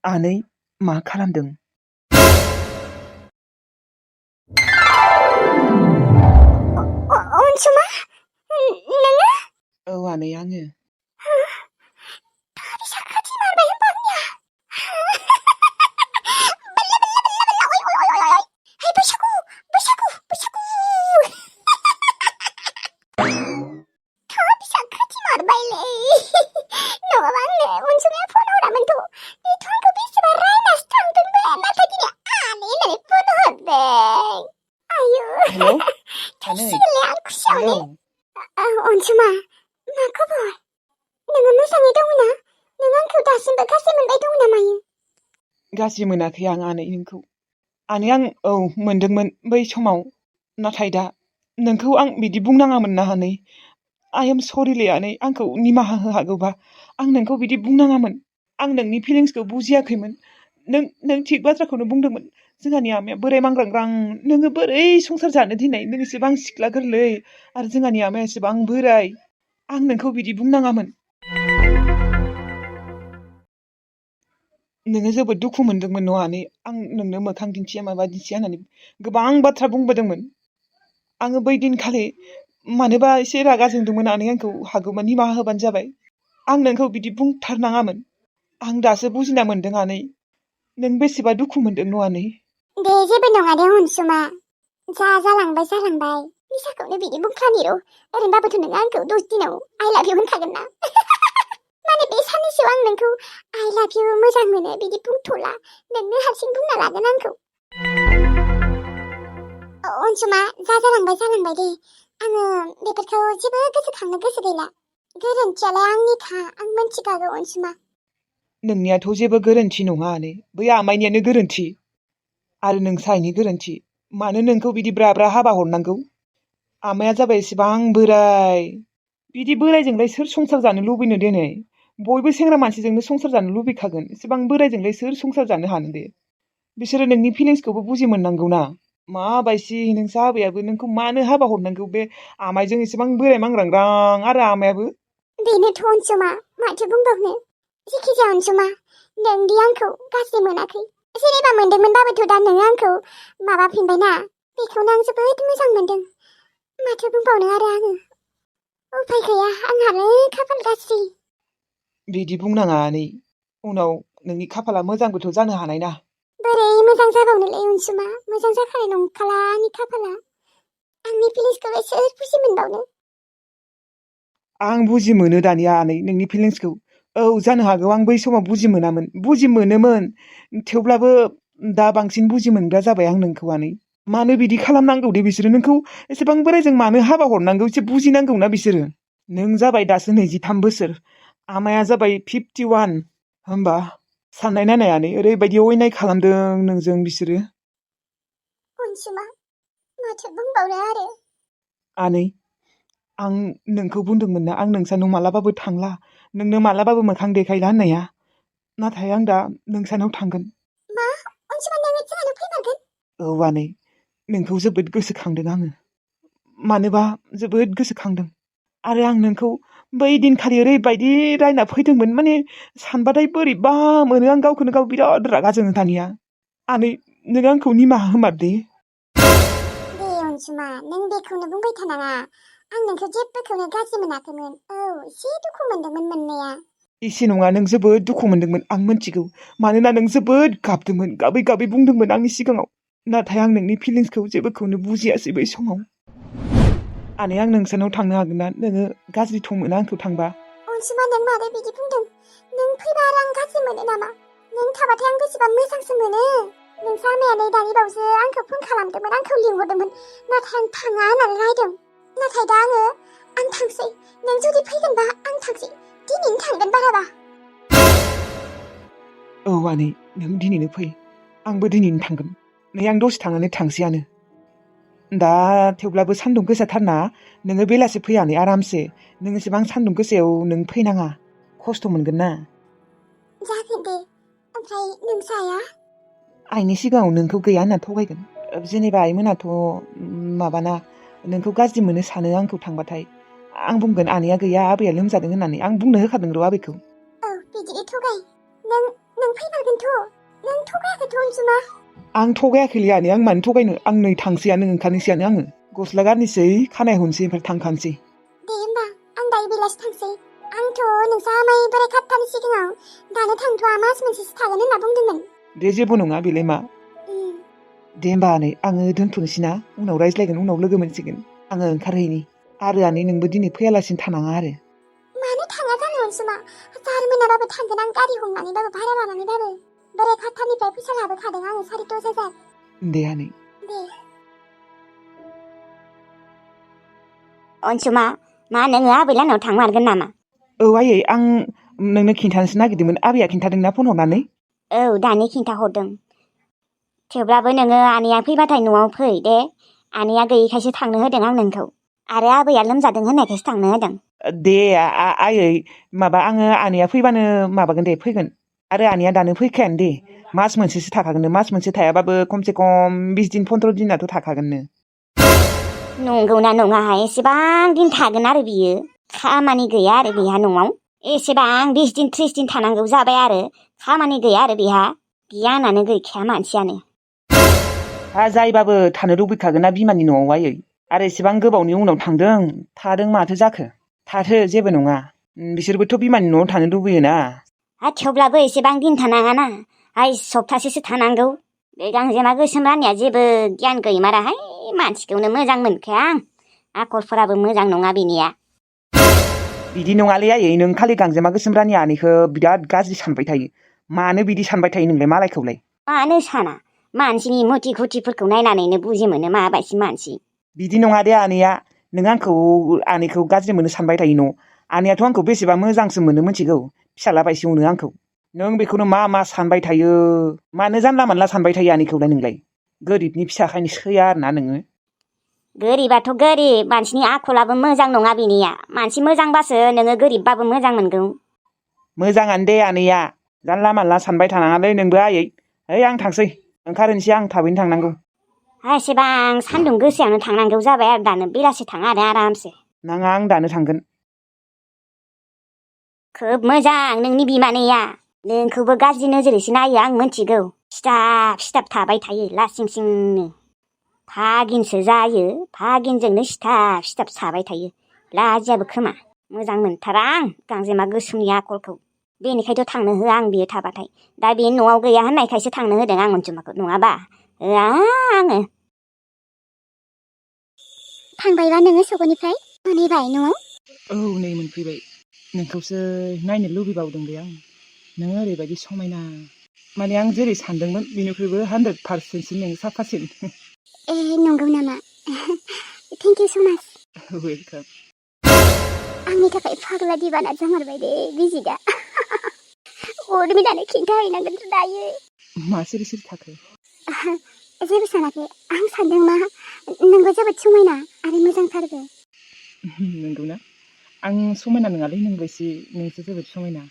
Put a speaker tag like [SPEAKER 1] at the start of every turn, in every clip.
[SPEAKER 1] आनै मा खालामदों?
[SPEAKER 2] अनसुमा नोङो?
[SPEAKER 1] औ आनै आङो।
[SPEAKER 2] फिसा खाथि मारबाय होनबा आंनिया। बल्ले बल्ले बल्ले बल्ले ओय ओय ओय ओय हे बैसागु बैसागु बैसागु फिसा खाथि मारबायलै नङाबा आंनो अनसुमाया फन हरामोनथ' बेथ' आंखौ बेसेबा रायनासो थांगोन बे नाथाय दिनै आनै होननानै फन हरदों आयु
[SPEAKER 1] हेलौ आनै
[SPEAKER 2] थैसिगोनलै आं खुसियावनो।
[SPEAKER 1] हेलौ
[SPEAKER 2] अनसुमा मा खबर? नोङो मोजाङै दङ ना? नों आंखौ दासिमबो गाज्रि मोनबाय दङ ना मायो?
[SPEAKER 1] गाज्रि मोनाखै आं आनै नोंखौ। आनै आं मोनदोंमोन बै समाव, नाथाय दा नोंखौ आं बिदि बुंनाङामोन ना आनै। आइ एम सरिलै आनै, आंखौ निमाहा हो हागौबा। आं नोंखौ बिदि बुंनाङामोन। आं नोंनि फिलिंसखौ बुजियाखैमोन। नों थिग बाथ्राखौनो बुंदोंमोन। जोंहानि आमाया बोराय मांग्रांग्रां, नोङो बोरै संसार जानो दिनै? नों एसेबां सिख्ला गोरलै आरो जोंहानि आमाया एसेबां बोराय। आं नोंखौ बिदि बुंनाङामोन। नोङो जोबोद दुखु मोनदोंमोन न' आनै? आं नोंनो मोखां दिन्थिया माबा दिन्थिया होननानै गोबां बाथ्रा बुंबोदोंमोन। आङो बै दिनखालि मानोबा एसे रागा जोंदोंमोन आनै, आंखौ हागौबा निमाहा होबानो जाबाय। आं नोंखौ बिदि बुंथारनाङामोन। आं दासो बुजिना मोनदों आनै। नों बेसेबा दुखु मोनदों न' आनै?
[SPEAKER 2] दे जेबो नङा दे अनसुमा। जा जालांबाय जालांबाय। निसाखौनो बिदि बुंफ्लानि र'। ओरैनोबाबोथ' नोङो आंखौ 10 दिनाव आइ लाभ इउ होनखागोन ना। माने बे साननैसोआव आं नोंखौ आइ लाभ इउ मोजां मोनो बिदि बुंथ'ला। नोंनो हारसिं बुंना लागोन आंखौ। अनसुमा जा जालांबाय जालांबाय दे। आङो बेफोरखौ जेबो गोसोखांनो गोसो गैला। गोरोन्थियालाय आंनिखा, आं मिन्थिखागौ अनसुमा।
[SPEAKER 1] नोंनियाथ' जेबो गोरोन्थि नङा आनै। बै आमाइनियानो गोरोन्थि। आरो नोंसानि गोरोन्थि। मानो नोंखौ बिदि ब्रा ब्रा हाबा हरनांगौ? आमाया जाबाय एसेबां बोराय। बिदि बोरायजोंलाय सोर संसार जानो लुबैनो देनै? बयबो सेंग्रा मानसिजोंनो संसार जानो लुबैखागोन। एसेबां बोरायजोंलाय सोर संसार जानो हानो दे? बिसोरो नोंनि फिलिंसखौबो बुजि मोननांगौ ना। माबायसि नोंसा आबैयाबो नोंखौ मानो हाबा हरनांगौ बे आमाइजों एसेबां बोराय मांग्रांग्रां आरो आमायाबो?
[SPEAKER 2] बेनोथ' अनसुमा, माथो बुंबावनो। जेखिजाया अनसुमा, नोंदि आंखौ गाज्रि मोनाखै। जेनेबा मोनदोंमोनबाबोथ' दा नोङो आंखौ माबाफिनबायना, बेखौनो आं जोबोद मोजां मोनदों। माथो बुंबावनो आरो आङो। उफाय गैया, आंहानो खाफाल गाज्रि।
[SPEAKER 1] बिदि बुंनाङा आनै। उनाव नोंनि खाफाला मोजांबोथ' जानो हानाय ना।
[SPEAKER 2] बोरै मोजां जाबावनोलै अनसुमा? मोजां जाखानाय नंखाला आंनि खाफाला। आंनि फिलिंसखौलाय सोर बुजि मोनबावनो?
[SPEAKER 1] आं बुजि मोनो दानिया आनै नोंनि फिलिंसखौ। औ जानो हागौ आं बै समाव बुजि मोनामोन। बुजि मोनोमोन। थेवब्लाबो दा बांसिन बुजि मोनग्रा जाबाय आं नोंखौ आनै। मानो बिदि खालामनांगौ दे बिसोरो? नोंखौ एसेबां बोरायजों मानो हाबा हरनांगौ? एसे बुजिनांगौ ना बिसोरो। नों जाबाय दासो 23 बोसोर। आमाया जाबाय 51। होमबा साननाय नायनाय आनै, ओरैबायदि अयनाय खालामदों नोंजों बिसोरो।
[SPEAKER 2] अनसुमा, माथो बुंबावनो आरो?
[SPEAKER 1] आनै, आं नोंखौ बुंदोंमोन ना आं नोंसानाव मालाबाबो थांला, नोंनो मालाबाबो मोखां देखायला होननाया। नाथाय आं दा नोंसानाव थांगोन।
[SPEAKER 2] मा? अनसुमा नोङो जोंहानाव फैमारगोन?
[SPEAKER 1] औ आनै, नोंखौ जोबोद गोसोखांदों आङो। मानोबा जोबोद गोसोखांदों। आरो आं नोंखौ बै दिनखालि ओरैबायदि रायना फैदोंमोन, माने सानबाथाय बोरैबा मोनो आं गावखौनो गाव बिराद रागा जोङो दानिया। आनै, नों आंखौ निमाहा होमारदे।
[SPEAKER 2] दे अनसुमा, नों बेखौनो बुंबाय थानाङा। आं नोंखौ जेबोखौनो गाज्रि मोनाखैमोन। औ, एसे दुखु मोनदोंमोन मोननाया।
[SPEAKER 1] एसे नङा, नों जोबोद दुखु मोनदोंमोन, आं मिन्थिगौ। मानोना नों जोबोद गाबदोंमोन, गाबै गाबै बुंदोंमोन आंनि सिगाङाव। नाथाय आं नोंनि फिलिंसखौ जेबोखौनो बुजियासै बै समाव। आनै, आं नोंसानाव थांनो हागोन ना? नोङो गाज्रिथ' मोना आंखौ थांबा?
[SPEAKER 2] अनसुमा, नों मानो बिदि बुंदों? नों फैबा आरो आं गाज्रि मोनो नामा? नों थाबाथाय आं बेसेबां मोजांसो मोनो। नोंसा आमायानो दानि बावैसो आंखौ फन खालामदोंमोन, आंखौ लिंहरदोंमोन। नाथाय आं थाङा होननानै रायदों। नाथाय दा आं थांसै। नों जुदि फैगोनबा आं थांसै। दिनैनो थांगोन बाराबा।
[SPEAKER 1] औ आनै, नों दिनैनो फै। आंबो दिनैनो थांगोन। नै आं दसे थानानै थांसैयानो। दा थेवब्लाबो सान्दुं गोसाथारना, नोङो बेलासि फै आनै आरामसे। नों एसेबां सान्दुं गोसायाव नों फैनाङा। खस्थ' मोनगोन ना।
[SPEAKER 2] जागोन दे। ओमफ्राय नोंसा आइया?
[SPEAKER 1] आइनि सिगाङाव नोंखौ गैया होनना थगायगोन। जेनेबा आइमोनाथ' माबाना, नोंखौ गाज्रि मोनो सानो आंखौ थांबाथाय। आं बुंगोन आनैया गैया, आबैया लोमजादों होननानै। आं बुंनो होखादों र' आबैखौ।
[SPEAKER 2] औ, बिदिनो थगाय। नों फैमारगोन थगायदोंमोनथ'। नों थगायाखैथ' अनसुमा।
[SPEAKER 1] आं थगायाखैलै आनै आं मानो थगायनो आं नै थांसैयानो ओंखारनोसैयानो आङो गस्ला गाननोसै खानाय हनसै ओमफ्राय थांखानोसै
[SPEAKER 2] दे होमबा आं दायो बेलासि थांसै। आंथ' नोंसा आमाय बोराय खाट्टानि सिगाङाव दानो थांथ'वा मास मोनसेसो थागोन होनना बुंदोंमोन।
[SPEAKER 1] दे जेबो नङा बेलाय मा
[SPEAKER 2] उम।
[SPEAKER 1] दे होमबा आनै आङो दोनथ'नोसै ना उनाव रायज्लायगोन उनाव लोगो मोनसिगोन आङो ओंखारहैनि आरो आनै नोंबो दिनै फैयालासिनो थानाङा आरो
[SPEAKER 2] मानो थाङा जानो अनसुमा? जार मोनाबाबो थांगोन आं गारि हमनानैबाबो भारा लानानैबाबो। बोराय खाट्टानिफ्राय फैसा लाबोखादों आङो 10,000।
[SPEAKER 1] दे आनै
[SPEAKER 2] दे। अनसुमा मा नोङो आबैलानाव थांमारगोन नामा?
[SPEAKER 1] औ आयै आं नोंनो खिन्थानोसो नागिरदोंमोन आबैया खिन्थादोंना फन हरनानै
[SPEAKER 2] औ दानि खिन्थाहरदों। थेवब्लाबो नोङो आनैया फैबाथाय न'आव फै दे। आनैया गैयैखायसो थांनो होदों आं नोंखौ आरो आबैया लोमजादों होननायखायसो थांनो होदों।
[SPEAKER 1] दे आयै माबा आङो आनैया फैबानो माबागोन दे फैगोन आरो आनैया दानो फैखायानो दे मास मोनसेसो थाखागोननो मास मोनसे थायाबाबो खमसे खम 20 दिन 15 दिनाथ' थाखागोननो।
[SPEAKER 2] नंगौना नङाहाय एसेबां दिन थागोन आरो बियो खामानि गैया आरो बेहा न'आव एसेबां 20 दिन 30 दिन थानांगौ जाबाय आरो खामानि गैया आरो बेहा गैया होननानै गैखाया मानसियानो।
[SPEAKER 1] जायबाबो थानो लुबैखागोन ना बिमानि न'आव आयै आरो एसेबां गोबावनि उनाव थांदों थादों माथो जाखो थाथो जेबो नङा बिसोरबोथ' बिमानि न'आव थानो लुबैयोना।
[SPEAKER 2] थेवब्लाबो एसेबां दिन थानाङाना सप्तासेसो थानांगौ। बे गांजेमा गोसोम रानिया जेबो गियान गैमाराहाय मानसिखौनो मोजां मोनखाया आं आखलफोराबो मोजां नङा बिनिया।
[SPEAKER 1] बिदि नङालै आयै नों खालि गांजेमा गोसोम रानि आनैखौ बिराद गाज्रि सानबाय थायो मानो बिदि सानबाय थायो नोंलाय मालायखौलाय?
[SPEAKER 2] मानो साना मानसिनि मुथि खुथिफोरखौ नायनानैनो बुजि मोनो माबायदि मानसि।
[SPEAKER 1] बिदि नङा दे आनैया नों आनैखौ गाज्रि मोनो सानबाय थायो न' आनैयाथ' आंखौ बेसेबा मोजांसो मोनो मिथिगौ फिसाला बायसो अनो आंखौ नों बेखौनो मा सानबाय थायो मानो जानला मानला सानबाय थायो आनैखौलाय नोंलाय गोरिबनि फिसाखायनो सैया आरोना नोङो।
[SPEAKER 2] गोरिबाथ' गोरिब मानसिनि आखलाबो मोजां नङा बिनिया मानसि मोजांबासो नोङो गोरिबबाबो मोजां मोनगौ।
[SPEAKER 1] मोजाङानो दे आनैया जानला मानला सानबाय थानाङालै नोंबो आयै ओइ आं थांसै ओंखारनोसै आं थाबैनो थांनांगौ।
[SPEAKER 2] एसेबां सान्दुं गोसायावनो थांनांगौ जाबाय आरो दानो बेलासि थाङा आरो आरामसे।
[SPEAKER 1] नाङा आं दानो थांगोन।
[SPEAKER 2] खोब मोजां नोंनि बिमानैया नोंखौबो गाज्रि नोजोरैसो नायो आं मिथिगौ सिथाब थाबाय थायो लासिं सिंनो फागिनसो जायो फागिनजोंनो सिथाब थाबाय थायो लाजियाबो खोमा मोजां मोनथारा आं गांजेमा गोसोमनि आखलखौ बेनिखायथ' थांनो होआ आं बियो थाबाथाय दा बे न'आव गैया होननायखायसो थांनो होदों आं अनजुमाखौ नङाबा होआ आङो। थांबायबा नोङो सगनिफ्राय मोनहैबाय न'आव? औ
[SPEAKER 1] नै मोनफैबाय नोंखौसो नायनो लुबैबावदोंलै आं नों ओरैबायदि समायना माने आं जेरै सानदोंमोन बेनिख्रुइबो 100% नों साफासिन।
[SPEAKER 2] नंगौ नामा? थेंक इउ स' माच।
[SPEAKER 1] वेलकाम।
[SPEAKER 2] आंनि थाखाय फाग्ला दिबाना जामारबाय दे बिजिदा उर्मिलानो खिन्थाहैनांगोन दायो।
[SPEAKER 1] मा सिरि थाखो?
[SPEAKER 2] जेबो सानाखै आं सानदों मा नोंबो जोबोद समायना आरो मोजांथारबो।
[SPEAKER 1] नंगौना आं समायना नङालै नोंसो जोबोद समायना।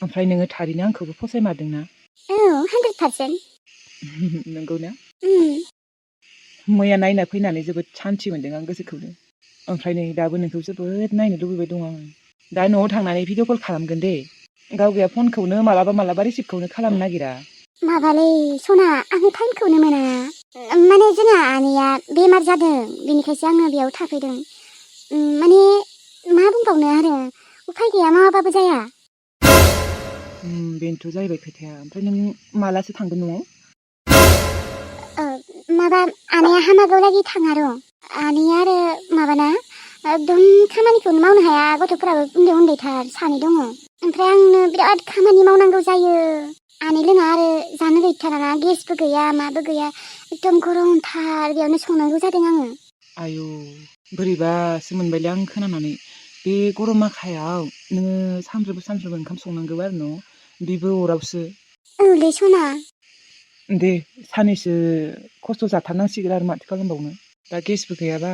[SPEAKER 1] ओमफ्राय नोङो थारैनो आंखौबो फसायमारदोंना?
[SPEAKER 2] औ 100%।
[SPEAKER 1] नंगौना? मैया नायना फैनानै जोबोद सान्थि मोनदों आं गोसोखौनो ओमफ्राय नै दाबो नोंखौ जोबोद नायनो लुबैबाय दं आङो दा न'आव थांनानै भिडिअ कल खालामगोन दे गावगाया फनखौनो मालाबा रिसिभखौनो खालामनो नागिरा।
[SPEAKER 2] माबालै सना आङो टाइमखौनो मोना माने जोंहा आनैया बेमार जादों बेनिखायसो आङो बेयाव थाफैदों माने मा बुंबावनो आरो उफाय गैया मावाबाबो जाया।
[SPEAKER 1] बेनोथ' जाहैबाय खोथाया ओमफ्राय नों मालासो थांगोन न'आव?
[SPEAKER 2] माबा आनैया हामागौलागि थाङा र' आनैया आरो माबाना एकदम खामानिखौनो मावनो हाया गथ'फोराबो उन्दैथार सानै दङ ओमफ्राय आंनो बिराद खामानि मावनांगौ जायो आनै लोङा आरो जानो गैथाराना गेसबो गैया माबो गैया एकदम गरमथार बेयावनो संनांगौ जादों आङो।
[SPEAKER 1] आयौ बोरैबासो मोनबायलै आं खोनानानै बे गरम माखायाव नोङो सानफ्रोमबो ओंखाम संनांगौ आरो न' बेबो अरावसो।
[SPEAKER 2] औलै सना।
[SPEAKER 1] दे साननैसो खस्थ' जाथारनांसिगोन आरो माथो खालामबावनो दा गेसबो गैयाबा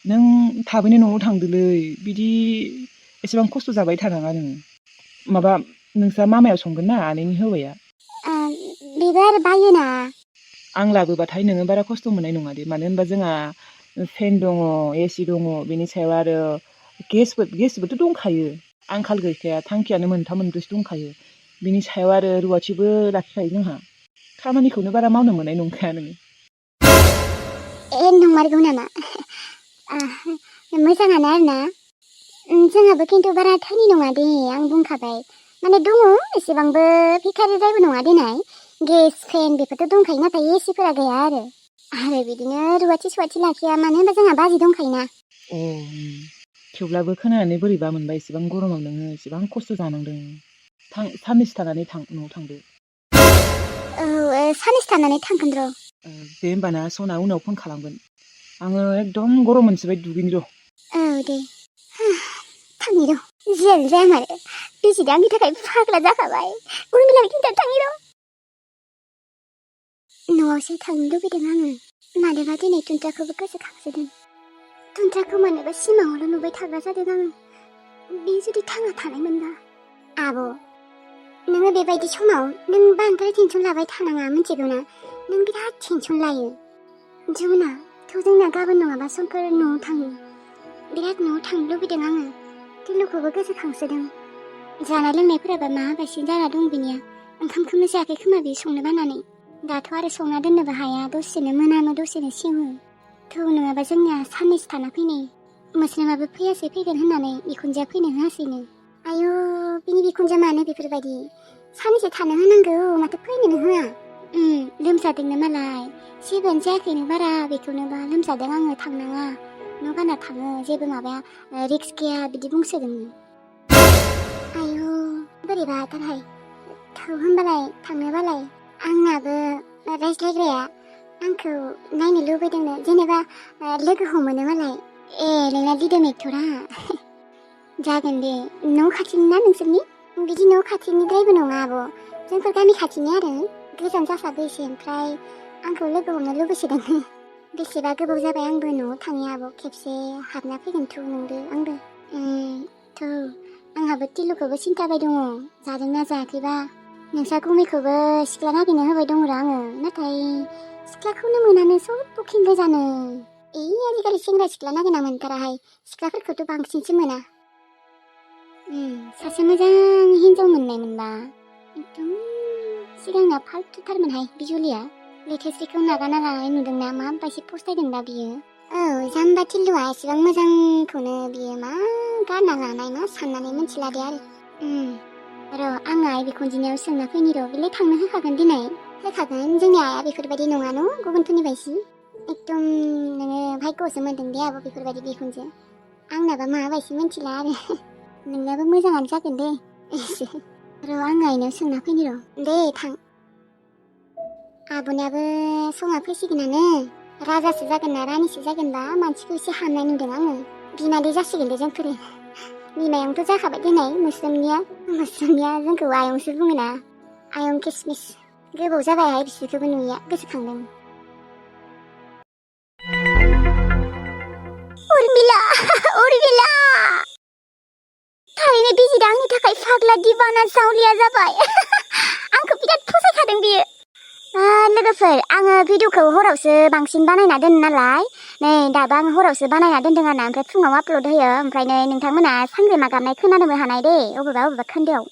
[SPEAKER 1] नों थाबैनो न'आव थांदोलै बिदि एसेबां खस्थ' जाबाय थानाङा नोङो माबा नोंस्रा मामाया संगोन ना आनैनि हौवाया?
[SPEAKER 2] बेबो आरो बायोना।
[SPEAKER 1] आं लाबोबाथाय नोङो बारा खस्थ' मोननाय नङा दे मानो होनबा जोंहा फेन दङ एसि दङ बेनि सायाव आरो गेसबोथ' दंखायो आंखाल गैखाया टांखियानो 3 4 दंखायो बिनि सायाव आरो रुवाथिबो लाखिखायो जोंहा। खामानिखौनो बारा मावनो मोननाय नंखाया नोङो।
[SPEAKER 2] नंमारगौ नामा? मोजाङानो आरोना। जोंहाबो खिन्थु बारा धोनि नङा दे, आं बुंखाबाय। माने दङ, एसेबांबो भिखारिद्रायबो नङा देनाय। गेस फेन बेफोरथ' दंखायो, नाथाय एसिफोरा गैया आरो बिदिनो रुवाथि सुवाथि लाखिया, मानो होनबा जोंहा बाजै दंखायोना।
[SPEAKER 1] थेवब्लाबो खोनानानै बोरैबा मोनबाय, एसेबां गरमाव नोङो एसेबां खस्थ' जानांदों। साननैसो थानानै न'आव थांदो।
[SPEAKER 2] साननैसो थानानै थांगोन र'।
[SPEAKER 1] दे होमबाना सना, उनाव फन खालामगोन। आङो एकदम गरम मोनसोबाय, दुगैनि र'।
[SPEAKER 2] दे थांनि र', जियानो जाया मानो बिजिदा आंनि थाखाय फाग्ला जाखाबाय। उर्मिलानो खिन्थानो थांनि र'। न'आवसो थांनो लुबैदों आङो। मानोबा दिनै टुन्ट्राखौबो गोसोखांसोदों। टुन्ट्राखौ मानोबा सिमाङावल' नुबाय थाग्रा जादों आङो। बे जुदि थांना थानायमोनबा। आब', नोङो बेबायदि समाव नों बांद्राय टेनसन लाबाय थानाङा, मिथिगौ ना? नों बिराद टेनसन लायो। जमुना, थ' जोंना गाबोन नङाबा समफोर न'आव थाङो। बिराद न'आव थांनो लुबैदों आङो। टिल्लुखौबो गोसोखांसोदों। जानाय लोंनायफोराबा माबायदि जाना दं बिनिया? ओंखामखौनो जायाखै खोमा बे संनो बानानै। दाथ' आरो संना दोननोबो हाया, दसेनो मोनामो दसेनो सेवो। थ' नङाबा जोंनिया साननैसो थाना फैनाय। मोस्रोमाबो फैयासै फैगोन होननानै बिखुनजोआ फैनो होआसैनो। आयौ, बिनि बिखुनजोआ मानो बेफोरबायदि? साननैसो थानो होनांगौ, माथो फैनोनो होआ। लोमजादोंनो मालाय, जेबोआनो जायाखैनो बारा, बेखौनोबा लोमजादों आङो थांनाङा, न' गानना थाङो, जेबो माबाया रिक्स गैया बिदि बुंसोदोंनो। आयौ, बोरैबाथारहाय। थ' होनबालाय थांनोबालाय आंनाबो रायज्लायग्राया आंखौ नायनो लुबैदोंनो, जेनेबा लोगो हमोनो मालाय। नोंना दिदोम एक्टरा। जागोन दे। न' खाथिनि ना नोंसोरनि? बिदि न' खाथिनिद्रायबो नङा आब', जोंफोर गामि खाथिनि आरो गोजान जासाबो एसे। ओमफ्राय आंखौ लोगो हमनो लुबैसोदों। बेसेबा गोबाव जाबाय आंबो न'आव थाङै आब', खेबसे हाबना फैगोन थ' नोंबो आंबो। थ' आंहाबो टिल्लुखौबो सिन्थाबाय दङ, जादोंना जायाखैबा। नोंसा गुमैखौबो सिख्ला नागिरनो होबाय दङ र' आङो, नाथाय सिख्लाखौनो मोनानो, सब बुकिं गोजानो। आजिखालि सेंग्रा सिख्ला नागिरना मोनथाराहाय, सिख्लाफोरखौथ' बांसिनसो मोना। सासे मोजां हिन्जाव मोननाय मोनबा। एकदम सिगांना फाल्थुथारमोनहाय बिजुलिया। लेथेस्रिखौ नागारना लानाय नुदोंना, माबायदि फस्थायदों दा बियो। जाम्बा टिल्लुआ एसेबां मोजांखौनो बियो मा गारना लानाय, मा साननानै मिथिला दे आरो। र' आं आइ बिखुनजोनियाव सोंना फैनि र', बिलाय थांनो होखागोन दिनै। होखागोन, जोंनि आइया बेफोरबायदि नङा न', गुबुनफोरनि बायदि। एकदम नोङो भाग्यसो मोन्दों दे आब' बेफोरबायदि बिखुनजो। आंनाबा माबायदि मिथिला आरो। नोंनाबो मोजाङानो जागोन दे एसे। र' आं आइनाव सोंना फैनि र'। दे थां। आब'नियाबो समा फैसिगोनानो। राजासो जागोन ना रानिसो जागोनबा, मानसिखौ एसे हामनाय नुदों आङो। बिमादै जासिगोन दे जोंफोरो। बिमायंथ' जाखाबाय दिनै मोस्रोमनिया जोंखौ आयंसो बुङोना, आयं किसमिस। गोबाव जाबायहाय बिसोरखौबो नुयिया, गोसोखांदों। उर्मिला थारैनो बिजिदा आंनि थाखाय फाग्ला दिबाना जावलिया जाबाय। आंखौ बिराद फसायखादों बियो। लोगोफोर, आङो भिडिअखौ हरावसो बांसिन बानायना दोनो नालाय, नै दाबो आं हरावसो बानायना दोनदों आरोना, ओमफ्राय फुङाव आपल'ड होयो। ओमफ्राय नै नोंथांमोना सांग्रेमा गाबनाय खोनानोबो हानाय दे अबेबा खोन्दोआव।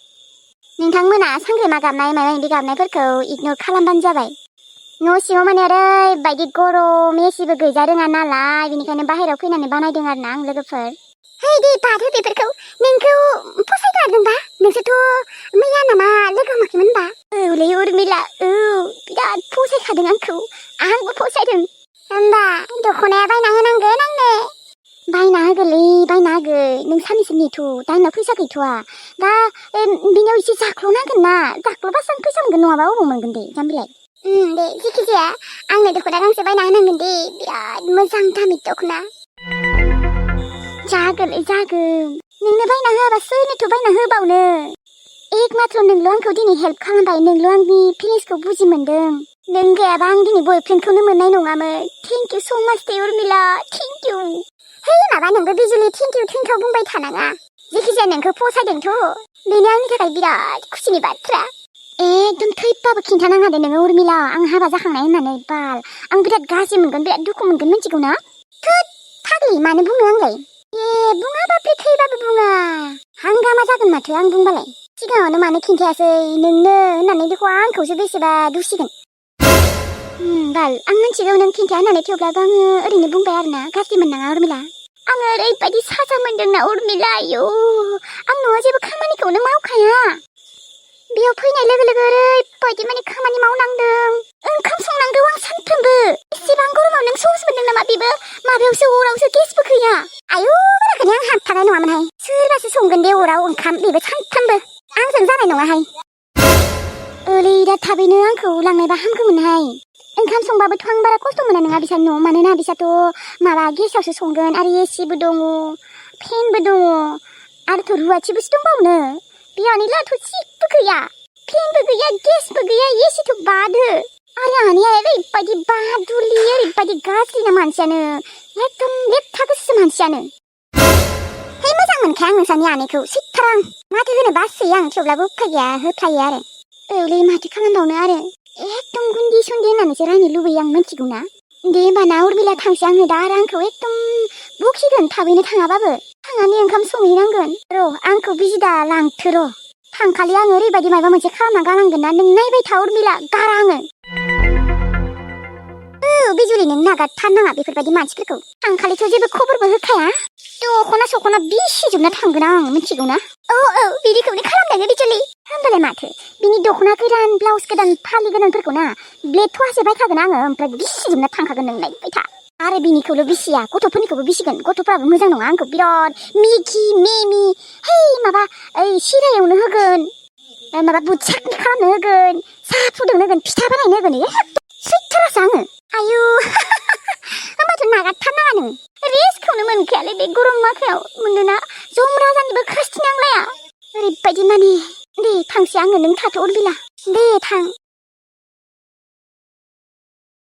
[SPEAKER 2] नोंथांमोना सांग्रेमा गाबनाय माबा माबि गाबनायफोरखौ इगनर खालामबानो जाबाय। न' सिङाव माने ओरैबायदि गरम, एसिबो गैजा रोङा नालाय, बेनिखायनो बाहेरायाव फैनानै बानायदों आरोना आं लोगोफोर। दे बादो बेफोरखौ। नोंखौ फसायथारदोंबा? नोंसोरथ' मैया नामा लोगो हमाखैमोनबा? औलै उर्मिला, बिराद फसायखादों आंखौ। आंबो फसायदों। होमबा दख'नाया बायना होनांगोन आंनो। बायना होगोनलै, बायना होगोन। नों साननैसो नेथ', दा आंनाव फैसा गैथ'वा। दा बिनियाव एसे जाख्ल'नांगोन ना, जाख्ल'बासो आं फैसा मोनगोन, नङाबा अबाव मोनगोन दे जाम्बिलाय। दे जेखि जाया आंनो दख'ना गांसे बायना होनांगोन दे, बिराद मोजां दामि दख'ना। जागोन। नोंनो बायना होआबा सोरनोथ' बायना होबावनो। एक माथ्र नोंल' आंखौ दिनै हेल्प खालामबाय, नोंल' आंनि फिलिंसखौ बुजि मोनदों। नों गैयाबा आं दिनै बयफ्रेन्डखौनो मोननाय नङामोन। थेंक इउ स' माच दे उर्मिला, थेंक इउ। माबा नोंबो बिजुलि थेंक इउ बुंबाय थानाङा। जेखिजाया नोंखौ फसायदोंथ', बेनो आंनि थाखाय बिराद खुसिनि बाथ्रा। एकदम थैबाबो खिन्थानाङा दे नोङो उर्मिला, आं हाबा जाखांनाय होननानै बाल। आं बिराद गाज्रि मोनगोन, बिराद दुखु मोनगोन, मिथिगौ ना? थोद फाग्लि, मानो बुङो आंलाय? बुङा बाब्रि थैबाबो बुङा। हांगामा जागोन माथो आं बुंबालाय। सिगाङावनो मानो खिन्थायासै नोंनो होननानै बेखौ आंखौसो बेसेबा दुसिगोन। बाल आं मिथिगौ नों खिन्थाया होननानै थेवब्लाबो आङो ओरैनो बुंबाय आरोना गाज्रि मोननाङा उर्मिला। आङो ओरैबायदि साजा मोनदोंना उर्मिला आयौ आं न'आव जेबो खामानिखौनो मावखाया। बेयाव फैनाय लोगो लोगो ओरैबायदि माने खामानि मावनांदों। ओंखाम संनांगौ आं सानफ्रोमबो। एसेबां गरमाव नों सहस मोनदों नामा बेबो माबायावसो अरावसो गेसबो गैया। आयौ बाराखौनो आं हाबथानाय नङामोनहाय। सोरबासो संगोन दे अराव ओंखाम बेबो सानफ्रोमबो। आंजों जानाय नङाहाय। ओलै दा थाबैनो आंखौ लांनायबा हामगौमोनहाय। ओंखाम संबाबोथ' आं बारा खस्थ' मोना नङा बिसानि न'आव मानोना बिसाथ' माबा गेसावसो संगोन आरो एसिबो दङ फेनबो दङ आरोथ' रुवाथिबोसो दंबावनो। बेयावनोलाथ' जेबो गैया फेनबो गैया गेसबो गैया एसिथ' बादो। आरो आनैया ओरैबायदि बादुलि ओरैबायदि गाज्रिना मानसियानो एकदम लेथ्रा गोसो मानसियानो। है मोजां मोनखाया आं नोंसानि आनैखौ सैथार आं माथो होनो बासोयो आं थेवब्लाबो उफाय गैया होफ्लायो आरो। औलै माथो खालामबावनो आरो एकदम गुन्दी सुन्दी होननानैसो रायनो लुबैयो आं मिथिगौ ना। दे होमबा ना उर्मिला थांसै आङो दा आरो आंखौ एकदम बखिगोन थाबैनो थाङाबाबो। थांनानै ओंखाम संहैनांगोन र' आंखौ बिजिदा लांथो र'। थांखालि आङो ओरैबायदि माबा मोनसे खालामना गालांगोन ना नों नायबाय था उर्मिला गारा आङो। बिजुलि नों नागारथारनाङा बेफोरबायदि मानसिफोरखौ। थांखालिथ' जेबो खबरबो होखाया दख'ना सख'ना बिसिजोबना थांगोन आं मिथिगौ ना। औ बिदिखौनो खालामदों बिजुलि। होमबालाय माथो बिनि दख'ना गोदान ब्लाउस गोदान फालि गोदानफोरखौ ना ब्लेड थ'आसे बायखागोन आङो ओमफ्राय बिसिजोबना थांखागोन नों नायबाय था। आरो बिनिखौल' बिसिया गथ'फोरनिखौबो बिसिगोन। गथ'फ्राबो मोजां नङा आंखौ बिराद मिखि मेमि है माबा सिरा एवनो होगोन माबा बुट साटनि खालामनो होगोन साहा फुदुंनो होगोन फिथा बानायनो होगोन सैथारासो आङो। आयु होमबाथ' नागारथारनाङा नों रेस्टखौनो मोनखायालै बे गरम माखायाव मोनोना जमराजानिबो खास्ति नांलाया ओरैबायदि माने। दे थांसै आङो नों थाथ' उर्मिला दे थां।